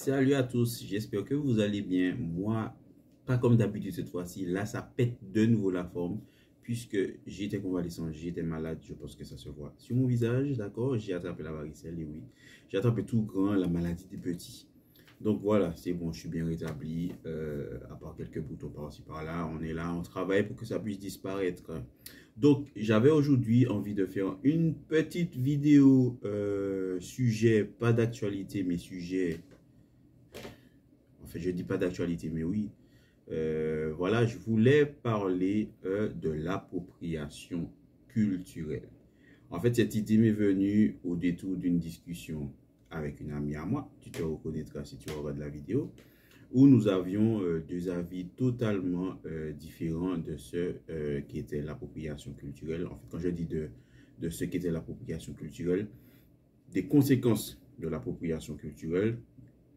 Salut à tous, j'espère que vous allez bien. Moi, pas comme d'habitude cette fois-ci. Là, ça pète de nouveau la forme puisque j'étais convalescent, j'étais malade. Je pense que ça se voit sur mon visage, d'accord? J'ai attrapé la varicelle et oui, j'ai attrapé tout grand, la maladie des petits. Donc voilà, c'est bon, je suis bien rétabli. À part quelques boutons par-ci par-là, on est là, on travaille pour que ça puisse disparaître. Donc, j'avais aujourd'hui envie de faire une petite vidéo sujet, pas d'actualité, mais sujet. En fait, je dis pas d'actualité, mais oui. Voilà, je voulais parler de l'appropriation culturelle. En fait, cette idée m'est venue au détour d'une discussion avec une amie à moi. Tu te reconnaîtras si tu regardes la vidéo. Où nous avions deux avis totalement différents de ce qu'était l'appropriation culturelle. En fait, quand je dis de ce qu'était l'appropriation culturelle, des conséquences de l'appropriation culturelle,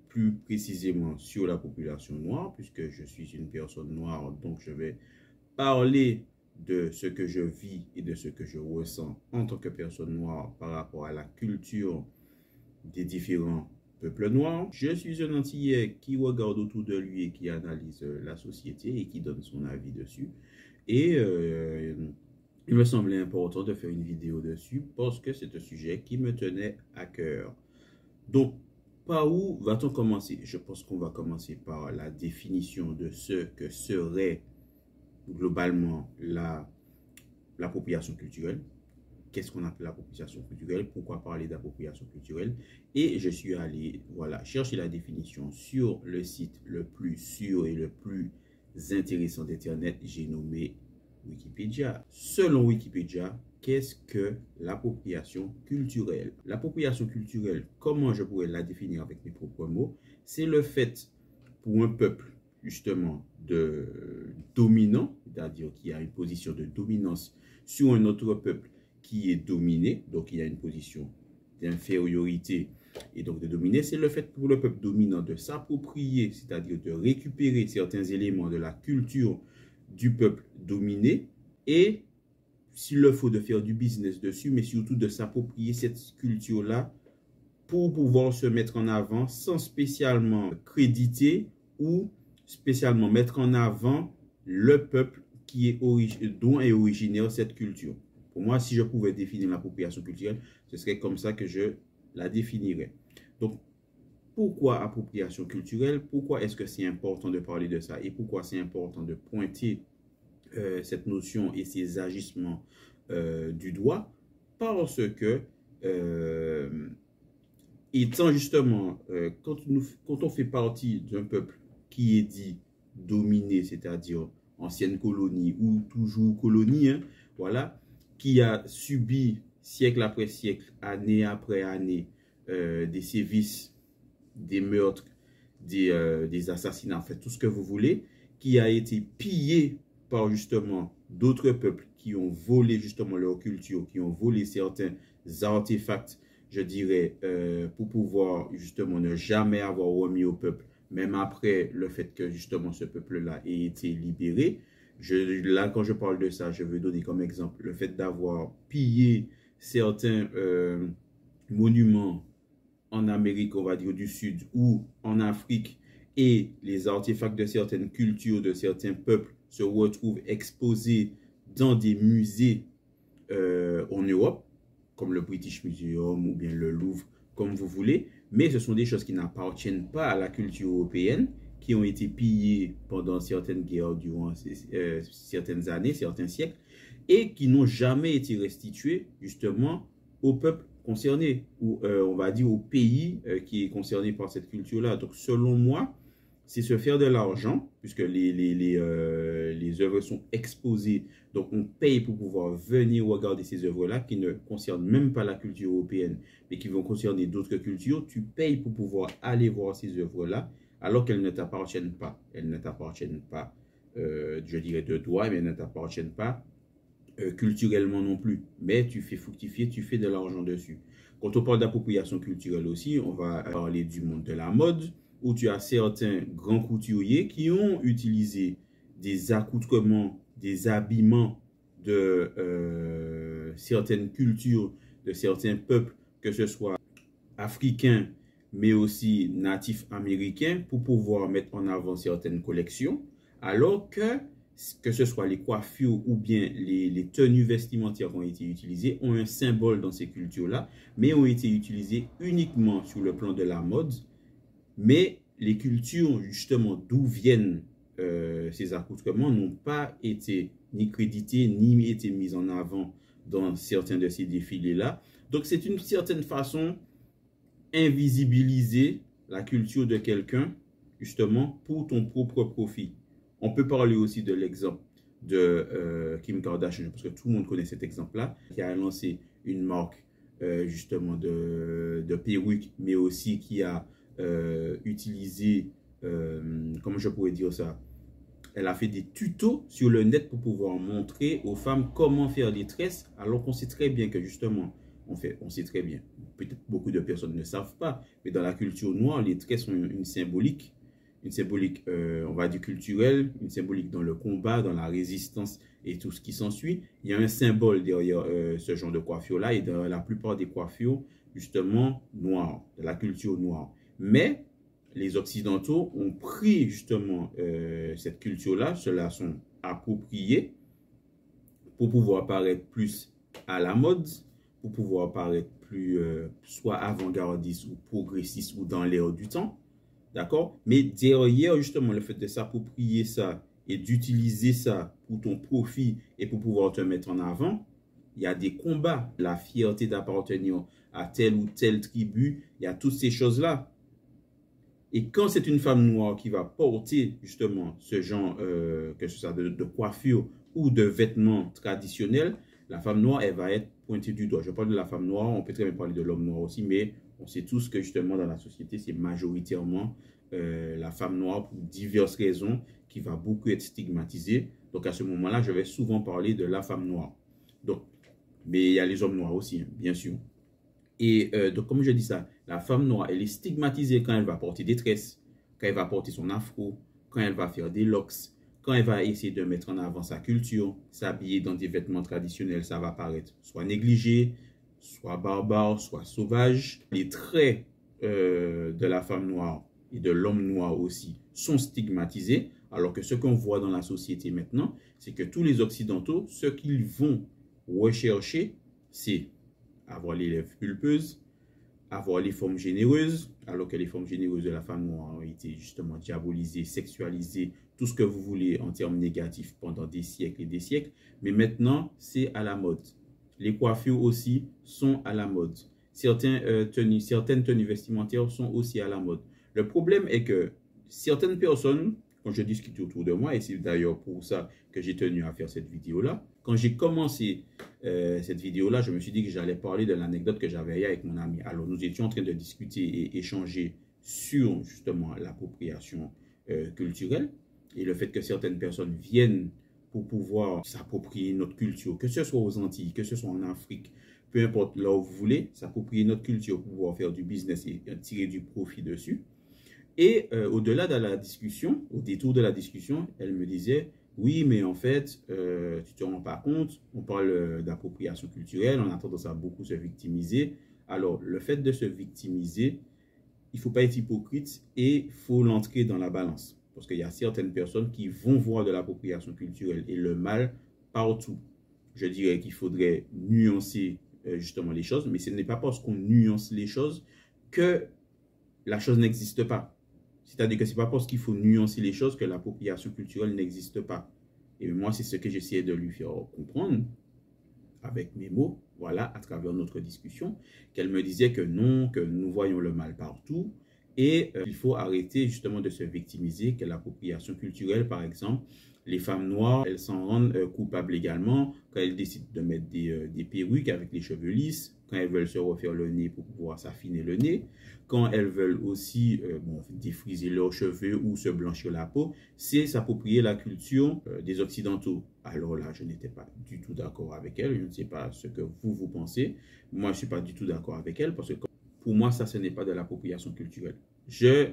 plus précisément sur la population noire, puisque je suis une personne noire, donc je vais parler de ce que je vis et de ce que je ressens en tant que personne noire par rapport à la culture des différents peuples noirs. Je suis un Antillais qui regarde autour de lui et qui analyse la société et qui donne son avis dessus. Et il me semblait important de faire une vidéo dessus parce que c'est un sujet qui me tenait à cœur. Donc, par où va-t-on commencer? Je pense qu'on va commencer par la définition de ce que serait globalement l'appropriation culturelle. Qu'est-ce qu'on appelle l'appropriation culturelle? Pourquoi parler d'appropriation culturelle? Et je suis allé, voilà, chercher la définition sur le site le plus sûr et le plus intéressant d'Internet. J'ai nommé Wikipédia. Selon Wikipédia, qu'est-ce que l'appropriation culturelle? L'appropriation culturelle, comment je pourrais la définir avec mes propres mots? C'est le fait pour un peuple, justement, de dominant, c'est-à-dire qui a une position de dominance sur un autre peuple qui est dominé, donc il y a une position d'infériorité et donc de dominer, c'est le fait pour le peuple dominant de s'approprier, c'est-à-dire de récupérer certains éléments de la culture du peuple dominé et, s'il le faut, de faire du business dessus, mais surtout de s'approprier cette culture-là pour pouvoir se mettre en avant sans spécialement créditer ou spécialement mettre en avant le peuple qui est dont est originaire cette culture. Pour moi, si je pouvais définir l'appropriation culturelle, ce serait comme ça que je la définirais. Donc, pourquoi appropriation culturelle? Pourquoi est-ce que c'est important de parler de ça? Et pourquoi c'est important de pointer cette notion et ces agissements du doigt? Parce que, étant justement, quand on fait partie d'un peuple qui est dit dominé, c'est-à-dire ancienne colonie ou toujours colonie, hein, voilà, qui a subi siècle après siècle, année après année, des sévices, des meurtres, des assassinats, en fait, tout ce que vous voulez, qui a été pillé par justement d'autres peuples qui ont volé justement leur culture, qui ont volé certains artefacts, je dirais, pour pouvoir justement ne jamais avoir remis au peuple, même après le fait que justement ce peuple-là ait été libéré. Là, quand je parle de ça, je veux donner comme exemple le fait d'avoir pillé certains monuments en Amérique, on va dire, du Sud ou en Afrique, et les artefacts de certaines cultures, de certains peuples se retrouvent exposés dans des musées en Europe, comme le British Museum ou bien le Louvre, comme vous voulez, mais ce sont des choses qui n'appartiennent pas à la culture européenne, qui ont été pillées pendant certaines guerres durant certaines années, certains siècles, et qui n'ont jamais été restituées justement au peuple concerné, ou on va dire au pays qui est concerné par cette culture-là. Donc selon moi, c'est se faire de l'argent, puisque les œuvres sont exposées, donc on paye pour pouvoir venir regarder ces œuvres-là, qui ne concernent même pas la culture européenne, mais qui vont concerner d'autres cultures. Tu payes pour pouvoir aller voir ces œuvres-là, alors qu'elles ne t'appartiennent pas. Elles ne t'appartiennent pas, je dirais, de droit, mais elles ne t'appartiennent pas culturellement non plus. Mais tu fais fructifier, tu fais de l'argent dessus. Quand on parle d'appropriation culturelle aussi, on va parler du monde de la mode, où tu as certains grands couturiers qui ont utilisé des accoutrements, des habillements de certaines cultures, de certains peuples, que ce soit africains, mais aussi natifs américains pour pouvoir mettre en avant certaines collections, alors que ce soit les coiffures ou bien les tenues vestimentaires qui ont été utilisées, ont un symbole dans ces cultures-là, mais ont été utilisées uniquement sur le plan de la mode. Mais les cultures, justement, d'où viennent ces accoutrements, n'ont pas été ni créditées, ni été mises en avant dans certains de ces défilés-là. Donc, c'est une certaine façon invisibiliser la culture de quelqu'un, justement, pour ton propre profit. On peut parler aussi de l'exemple de Kim Kardashian, parce que tout le monde connaît cet exemple-là, qui a lancé une marque, justement, de perruques, mais aussi qui a utilisé, comment je pourrais dire ça, elle a fait des tutos sur le net pour pouvoir montrer aux femmes comment faire des tresses, alors qu'on sait très bien que justement, on sait très bien, peut-être beaucoup de personnes ne savent pas, mais dans la culture noire, les tresses ont une symbolique, on va dire culturelle, une symbolique dans le combat, dans la résistance et tout ce qui s'ensuit. Il y a un symbole derrière ce genre de coiffure-là et dans la plupart des coiffures, justement, noires, de la culture noire. Mais les Occidentaux ont pris justement cette culture-là, se la sont appropriés pour pouvoir paraître plus à la mode, pour pouvoir paraître plus soit avant-gardiste ou progressiste ou dans l'air du temps. D'accord? Mais derrière, justement, le fait de s'approprier ça et d'utiliser ça pour ton profit et pour pouvoir te mettre en avant, il y a des combats, la fierté d'appartenir à telle ou telle tribu, il y a toutes ces choses-là. Et quand c'est une femme noire qui va porter justement ce genre, que ce soit de coiffure ou de vêtements traditionnels, la femme noire, elle va être pointée du doigt. Je parle de la femme noire, on peut très bien parler de l'homme noir aussi, mais on sait tous que justement dans la société, c'est majoritairement la femme noire pour diverses raisons qui va beaucoup être stigmatisée. Donc à ce moment-là, je vais souvent parler de la femme noire. Donc, mais il y a les hommes noirs aussi, hein, bien sûr. Et donc, comme je dis ça, la femme noire, elle est stigmatisée quand elle va porter des tresses, quand elle va porter son afro, quand elle va faire des locks, quand elle va essayer de mettre en avant sa culture, s'habiller dans des vêtements traditionnels, ça va paraître soit négligé, soit barbare, soit sauvage. Les traits de la femme noire et de l'homme noir aussi sont stigmatisés, alors que ce qu'on voit dans la société maintenant, c'est que tous les Occidentaux, ce qu'ils vont rechercher, c'est avoir les lèvres pulpeuses, avoir les formes généreuses, alors que les formes généreuses de la femme noire ont été justement diabolisées, sexualisées, tout ce que vous voulez en termes négatifs pendant des siècles et des siècles. Mais maintenant, c'est à la mode. Les coiffures aussi sont à la mode. Certaines tenues vestimentaires sont aussi à la mode. Le problème est que certaines personnes, quand je discute autour de moi, et c'est d'ailleurs pour ça que j'ai tenu à faire cette vidéo-là, quand j'ai commencé cette vidéo-là, je me suis dit que j'allais parler de l'anecdote que j'avais eue avec mon ami. Alors, nous étions en train de discuter et échanger sur justement l'appropriation culturelle et le fait que certaines personnes viennent pour pouvoir s'approprier notre culture, que ce soit aux Antilles, que ce soit en Afrique, peu importe là où vous voulez, s'approprier notre culture pour pouvoir faire du business et tirer du profit dessus. Et au-delà de la discussion, au détour de la discussion, elle me disait, oui, mais en fait, tu ne te rends pas compte, on parle d'appropriation culturelle, on a tendance à beaucoup se victimiser. Alors, le fait de se victimiser, il ne faut pas être hypocrite et il faut l'entrer dans la balance. Parce qu'il y a certaines personnes qui vont voir de l'appropriation culturelle et le mal partout. Je dirais qu'il faudrait nuancer justement les choses, mais ce n'est pas parce qu'on nuance les choses que la chose n'existe pas. C'est-à-dire que ce n'est pas parce qu'il faut nuancer les choses que l'appropriation culturelle n'existe pas. Et moi, c'est ce que j'essayais de lui faire comprendre avec mes mots, voilà, à travers notre discussion, qu'elle me disait que non, que nous voyons le mal partout et il faut arrêter justement de se victimiser, que l'appropriation culturelle, par exemple, les femmes noires, elles s'en rendent coupables également quand elles décident de mettre des perruques avec les cheveux lisses, quand elles veulent se refaire le nez pour pouvoir s'affiner le nez, quand elles veulent aussi défriser leurs cheveux ou se blanchir la peau, c'est s'approprier la culture des Occidentaux. Alors là, je n'étais pas du tout d'accord avec elle, je ne sais pas ce que vous pensez. Moi, je ne suis pas du tout d'accord avec elle parce que pour moi, ça, ce n'est pas de l'appropriation culturelle. Je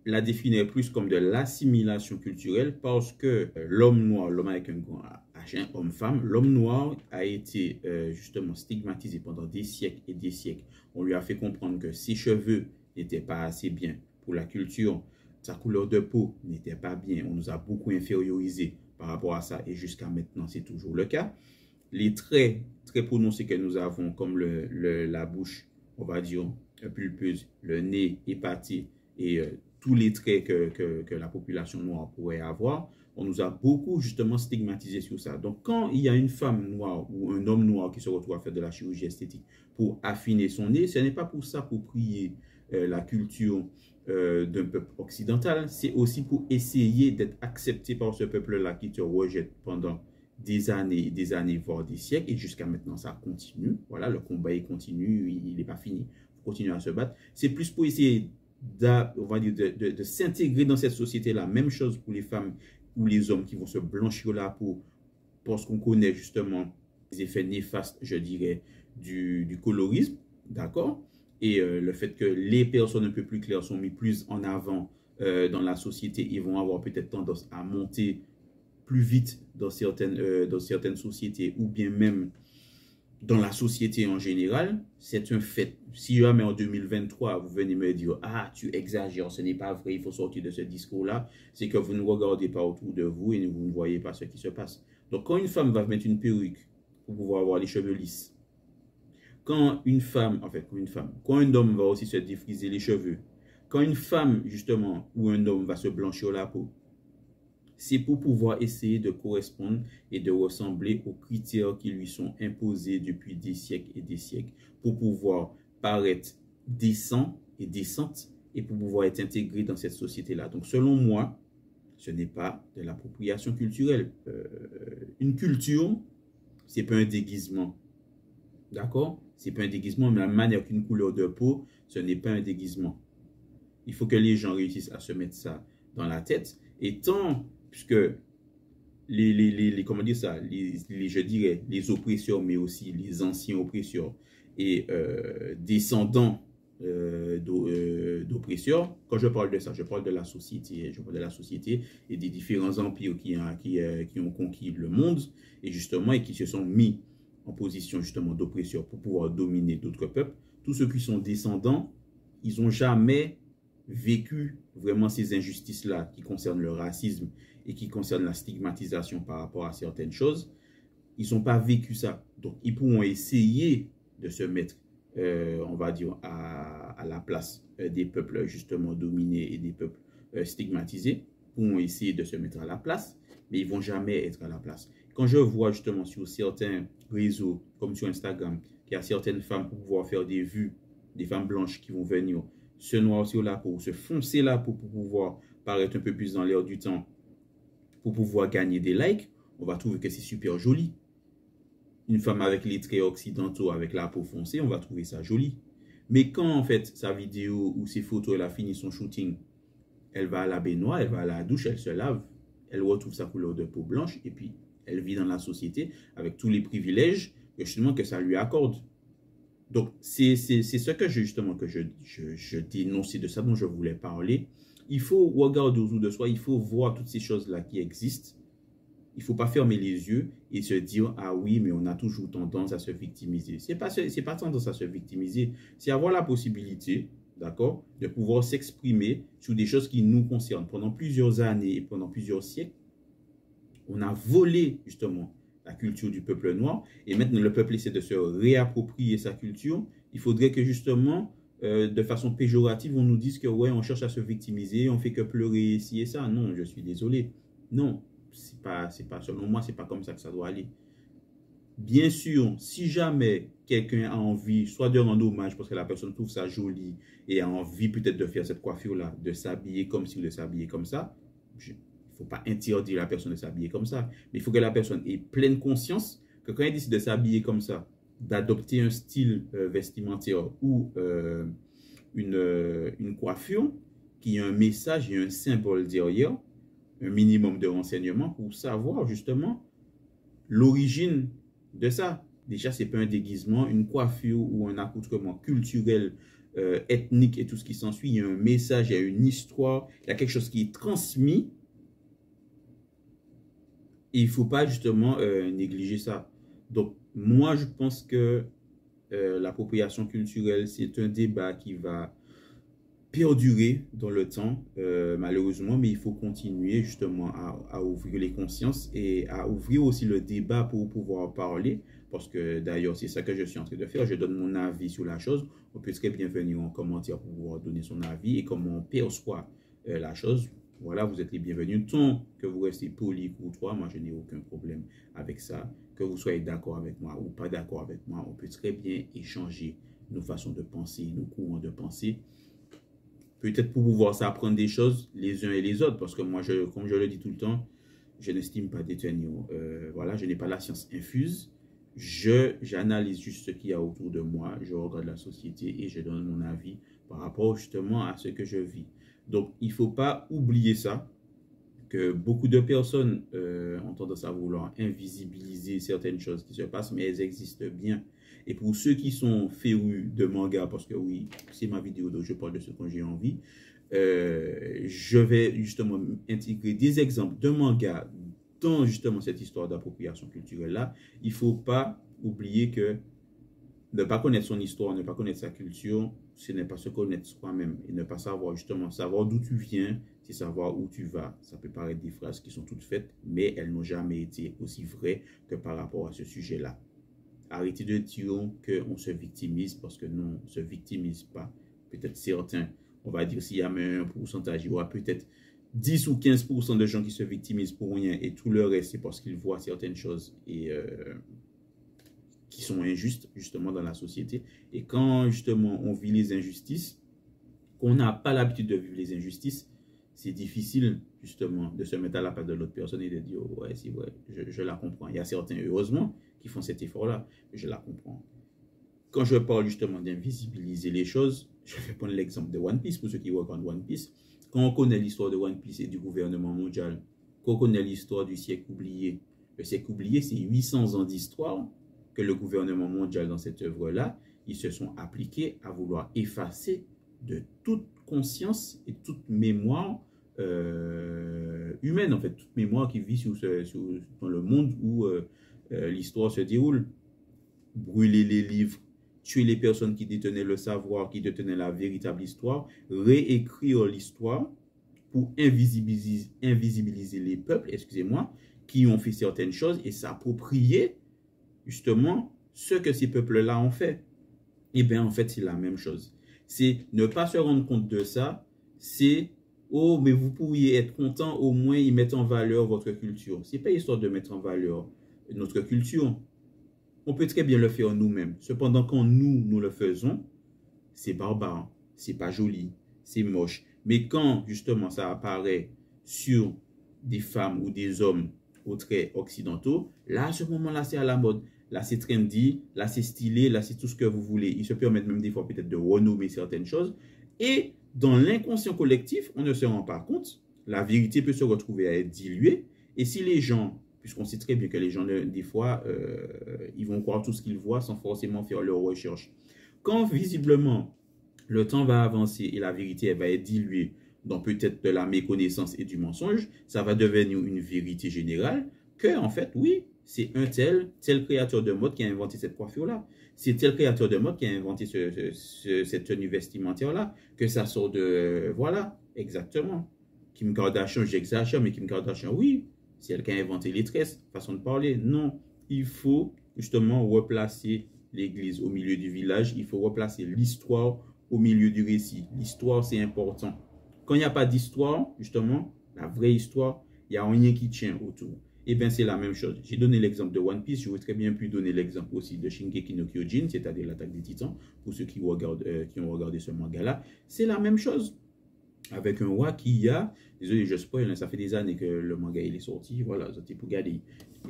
la définirais plus comme de l'assimilation culturelle parce que l'homme noir, l'homme avec un grand H, homme-femme, l'homme noir a été justement stigmatisé pendant des siècles et des siècles. On lui a fait comprendre que ses cheveux n'était pas assez bien. Pour la culture, sa couleur de peau n'était pas bien. On nous a beaucoup infériorisés par rapport à ça. Et jusqu'à maintenant, c'est toujours le cas. Les traits très prononcés que nous avons, comme la bouche, on va dire, pulpeuse, le nez épaté et tous les traits que la population noire pourrait avoir, on nous a beaucoup justement stigmatisé sur ça. Donc, quand il y a une femme noire ou un homme noir qui se retrouve à faire de la chirurgie esthétique pour affiner son nez, ce n'est pas pour ça pour prier la culture d'un peuple occidental, c'est aussi pour essayer d'être accepté par ce peuple-là qui te rejette pendant des années, voire des siècles, et jusqu'à maintenant, ça continue. Voilà, le combat est continu, il n'est pas fini. Il faut continuer à se battre. C'est plus pour essayer on va dire, de s'intégrer dans cette société-là. Même chose pour les femmes ou les hommes qui vont se blanchir la peau parce qu'on connaît justement les effets néfastes, je dirais, du colorisme, d'accord? Et le fait que les personnes un peu plus claires sont mises plus en avant dans la société, ils vont avoir peut-être tendance à monter plus vite dans certaines sociétés ou bien même dans la société en général, c'est un fait. Si jamais en 2023, vous venez me dire « Ah, tu exagères, ce n'est pas vrai, il faut sortir de ce discours-là », c'est que vous ne regardez pas autour de vous et vous ne voyez pas ce qui se passe. Donc, quand une femme va mettre une perruque pour pouvoir avoir les cheveux lisses, quand un homme va aussi se défriser les cheveux, quand une femme, justement, ou un homme va se blanchir la peau, c'est pour pouvoir essayer de correspondre et de ressembler aux critères qui lui sont imposés depuis des siècles et des siècles, pour pouvoir paraître décent et décente et pour pouvoir être intégré dans cette société-là. Donc, selon moi, ce n'est pas de l'appropriation culturelle. Une culture, ce n'est pas un déguisement. D'accord? Ce n'est pas un déguisement, mais la manière qu'une couleur de peau, ce n'est pas un déguisement. Il faut que les gens réussissent à se mettre ça dans la tête. Et tant, puisque comment dire ça, je dirais, les oppresseurs, mais aussi les anciens oppresseurs et descendants d'oppresseurs, quand je parle de ça, je parle de la société, et des différents empires qui ont conquis le monde, et justement, et qui se sont mis en position justement d'oppresseurs pour pouvoir dominer d'autres peuples. Tous ceux qui sont descendants, ils n'ont jamais vécu vraiment ces injustices-là qui concernent le racisme et qui concernent la stigmatisation par rapport à certaines choses. Ils n'ont pas vécu ça. Donc, ils pourront essayer de se mettre, on va dire, à la place des peuples justement dominés et des peuples stigmatisés. Ils pourront essayer de se mettre à la place, mais ils ne vont jamais être à la place. Quand je vois justement sur certains réseaux, comme sur Instagram, qu'il y a certaines femmes pour pouvoir faire des vues, des femmes blanches qui vont venir se noircir la peau, se foncer la peau pour pouvoir paraître un peu plus dans l'air du temps, pour pouvoir gagner des likes, on va trouver que c'est super joli. Une femme avec les traits occidentaux, avec la peau foncée, on va trouver ça joli. Mais quand en fait sa vidéo ou ses photos, elle a fini son shooting, elle va à la baignoire, elle va à la douche, elle se lave, elle retrouve sa couleur de peau blanche et puis elle vit dans la société avec tous les privilèges justement que ça lui accorde. Donc, c'est ce que justement que je dénonce, c'est de ça dont je voulais parler. Il faut regarder autour de soi, il faut voir toutes ces choses-là qui existent. Il ne faut pas fermer les yeux et se dire « Ah oui, mais on a toujours tendance à se victimiser. » Ce n'est pas tendance à se victimiser, c'est avoir la possibilité, d'accord, de pouvoir s'exprimer sur des choses qui nous concernent. Pendant plusieurs années et pendant plusieurs siècles, on a volé justement la culture du peuple noir, et maintenant le peuple essaie de se réapproprier sa culture. Il faudrait que justement, de façon péjorative, on nous dise que ouais, on cherche à se victimiser, on fait que pleurer ici et ça. Non, je suis désolé. Non, c'est pas selon moi, c'est pas comme ça que ça doit aller. Bien sûr, si jamais quelqu'un a envie, soit de rendre hommage parce que la personne trouve ça joli et a envie peut-être de faire cette coiffure-là, de s'habiller comme si, ou de s'habiller comme ça, il ne faut pas interdire la personne de s'habiller comme ça. Mais il faut que la personne ait pleine conscience que quand elle décide de s'habiller comme ça, d'adopter un style vestimentaire ou une coiffure qui a un message et un symbole derrière, un minimum de renseignements pour savoir justement l'origine de ça. Déjà, ce n'est pas un déguisement, une coiffure ou un accoutrement culturel, ethnique et tout ce qui s'ensuit. Il y a un message, il y a une histoire, il y a quelque chose qui est transmis. Et il ne faut pas justement négliger ça. Donc, moi, je pense que l'appropriation culturelle, c'est un débat qui va perdurer dans le temps, malheureusement, mais il faut continuer justement à ouvrir les consciences et à ouvrir aussi le débat pour pouvoir parler, parce que d'ailleurs, c'est ça que je suis en train de faire. Je donne mon avis sur la chose. On peut très bien venir en commentaire pour pouvoir donner son avis et comment on perçoit la chose. Voilà, vous êtes les bienvenus. Tant que vous restez poli, courtois, moi, je n'ai aucun problème avec ça. Que vous soyez d'accord avec moi ou pas d'accord avec moi, on peut très bien échanger nos façons de penser, nos courants de pensée. Peut-être pour pouvoir s'apprendre des choses les uns et les autres, parce que moi, comme je le dis tout le temps, je n'estime pas détenir. Voilà, je n'ai pas la science infuse. J'analyse juste ce qu'il y a autour de moi, je regarde la société et je donne mon avis par rapport justement à ce que je vis. Donc, il ne faut pas oublier ça, que beaucoup de personnes ont tendance à vouloir invisibiliser certaines choses qui se passent, mais elles existent bien. Et pour ceux qui sont férus de manga, parce que oui, c'est ma vidéo dont je parle de ce que j'ai envie, je vais justement intégrer des exemples de manga dans justement cette histoire d'appropriation culturelle-là. Il ne faut pas oublier que ne pas connaître son histoire, ne pas connaître sa culture, ce n'est pas se connaître soi-même. Et ne pas savoir justement, savoir d'où tu viens, c'est savoir où tu vas. Ça peut paraître des phrases qui sont toutes faites, mais elles n'ont jamais été aussi vraies que par rapport à ce sujet-là. Arrêtez de dire qu'on se victimise, parce que non, on ne se victimise pas. Peut-être certains, on va dire s'il y a même un pourcentage, il y aura peut-être 10 ou 15% de gens qui se victimisent pour rien, et tout le reste, c'est parce qu'ils voient certaines choses et qui sont injustes, justement, dans la société. Et quand, justement, on vit les injustices, qu'on n'a pas l'habitude de vivre les injustices, c'est difficile, justement, de se mettre à la place de l'autre personne et de dire, oh, ouais, c'est vrai, je la comprends. Il y a certains, heureusement, qui font cet effort-là, je la comprends. Quand je parle, justement, d'invisibiliser les choses, je vais prendre l'exemple de One Piece, pour ceux qui regardent One Piece. Quand on connaît l'histoire de One Piece et du gouvernement mondial, quand on connaît l'histoire du siècle oublié, le siècle oublié, c'est 800 ans d'histoire que le gouvernement mondial, dans cette œuvre-là, ils se sont appliqués à vouloir effacer de toute conscience et toute mémoire humaine, en fait, toute mémoire qui vit dans le monde où l'histoire se déroule. Brûler les livres, tuer les personnes qui détenaient le savoir, qui détenaient la véritable histoire, réécrire l'histoire pour invisibiliser les peuples, excusez-moi, qui ont fait certaines choses et s'approprier justement ce que ces peuples-là ont fait. Et bien, en fait, c'est la même chose. C'est ne pas se rendre compte de ça, c'est « Oh, mais vous pourriez être content, au moins ils mettent en valeur votre culture. » Ce n'est pas histoire de mettre en valeur notre culture. On peut très bien le faire nous-mêmes. Cependant, quand nous le faisons, c'est barbare, c'est pas joli, c'est moche. Mais quand, justement, ça apparaît sur des femmes ou des hommes aux traits occidentaux, là, à ce moment-là, c'est à la mode. Là, c'est trendy, là, c'est stylé, là, c'est tout ce que vous voulez. Ils se permettent même des fois peut-être de renommer certaines choses. Et dans l'inconscient collectif, on ne se rend pas compte. La vérité peut se retrouver à être diluée. Et si les gens, puisqu'on sait très bien que les gens, des fois, ils vont croire tout ce qu'ils voient sans forcément faire leurs recherches. Quand, visiblement, le temps va avancer et la vérité elle va être diluée dans peut-être de la méconnaissance et du mensonge, ça va devenir une vérité générale que, en fait, oui, c'est un tel créateur de mode qui a inventé cette coiffure-là. C'est tel créateur de mode qui a inventé cette tenue vestimentaire-là, que ça sort de... Voilà, exactement. Kim Kardashian, j'exagère, mais Kim Kardashian, oui, c'est elle qui a inventé les tresses, façon de parler. Non, il faut justement replacer l'église au milieu du village. Il faut replacer l'histoire au milieu du récit. L'histoire, c'est important. Quand il n'y a pas d'histoire, justement, la vraie histoire, il n'y a rien qui tient autour. Et bien, c'est la même chose. J'ai donné l'exemple de One Piece. J'aurais très bien pu donner l'exemple aussi de Shingeki no Kyojin, c'est-à-dire l'attaque des titans, pour ceux qui ont regardé ce manga-là. C'est la même chose. Avec un roi qui a, désolé je spoil, ça fait des années que le manga il est sorti, voilà, c'était pour garder.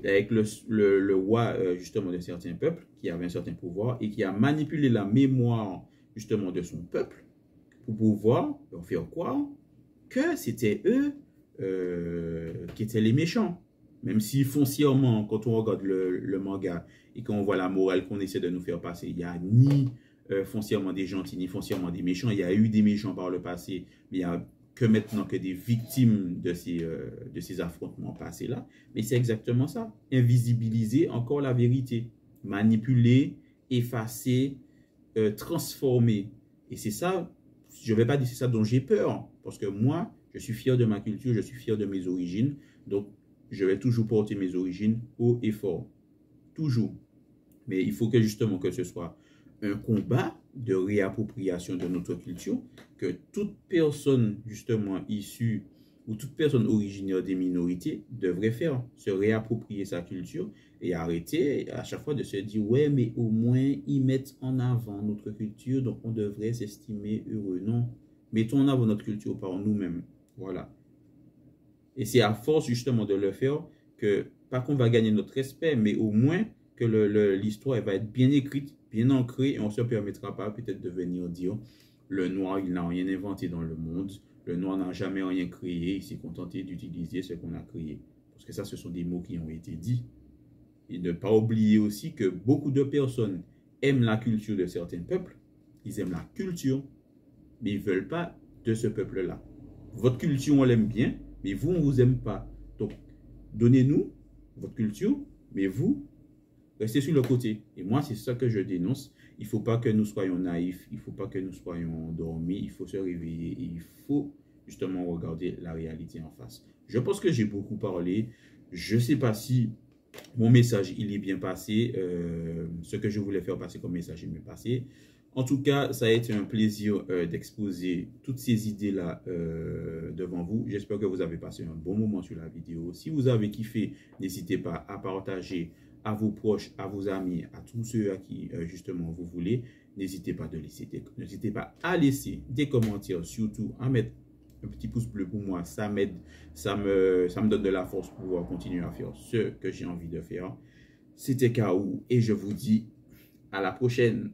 Avec le roi justement de certains peuples qui avait un certain pouvoir et qui a manipulé la mémoire justement de son peuple pour pouvoir leur faire croire que c'était eux qui étaient les méchants. Même si foncièrement, quand on regarde le manga et qu'on voit la morale qu'on essaie de nous faire passer, il n'y a ni foncièrement des gentils, ni foncièrement des méchants. Il y a eu des méchants par le passé, mais il n'y a que maintenant que des victimes de ces affrontements passés-là. Mais c'est exactement ça. Invisibiliser encore la vérité. Manipuler, effacer, transformer. Et c'est ça, je ne vais pas dire c'est ça dont j'ai peur, parce que moi, je suis fier de ma culture, je suis fier de mes origines, donc je vais toujours porter mes origines haut et fort, toujours. Mais il faut que justement que ce soit un combat de réappropriation de notre culture, que toute personne justement issue ou toute personne originaire des minorités devrait faire, se réapproprier sa culture et arrêter à chaque fois de se dire ouais mais au moins ils mettent en avant notre culture donc on devrait s'estimer heureux. Non, mettons en avant notre culture par nous-mêmes. Voilà. Et c'est à force justement de le faire que, pas qu'on va gagner notre respect, mais au moins que l'histoire va être bien écrite, bien ancrée, et on ne se permettra pas peut-être de venir dire le noir, il n'a rien inventé dans le monde, le noir n'a jamais rien créé, il s'est contenté d'utiliser ce qu'on a créé. Parce que ça, ce sont des mots qui ont été dits. Et ne pas oublier aussi que beaucoup de personnes aiment la culture de certains peuples, ils aiment la culture, mais ils ne veulent pas de ce peuple-là. Votre culture, on l'aime bien, mais vous, on ne vous aime pas. Donc, donnez-nous votre culture, mais vous, restez sur le côté. Et moi, c'est ça que je dénonce. Il ne faut pas que nous soyons naïfs, il ne faut pas que nous soyons endormis, il faut se réveiller et il faut justement regarder la réalité en face. Je pense que j'ai beaucoup parlé. Je ne sais pas si mon message, il est bien passé. Ce que je voulais faire passer comme message, il m'est passé. En tout cas, ça a été un plaisir d'exposer toutes ces idées-là devant vous. J'espère que vous avez passé un bon moment sur la vidéo. Si vous avez kiffé, n'hésitez pas à partager à vos proches, à vos amis, à tous ceux à qui justement vous voulez. N'hésitez pas à laisser des commentaires, surtout à mettre un petit pouce bleu pour moi. Ça m'aide, ça me donne de la force pour pouvoir continuer à faire ce que j'ai envie de faire. C'était K.O. et je vous dis à la prochaine.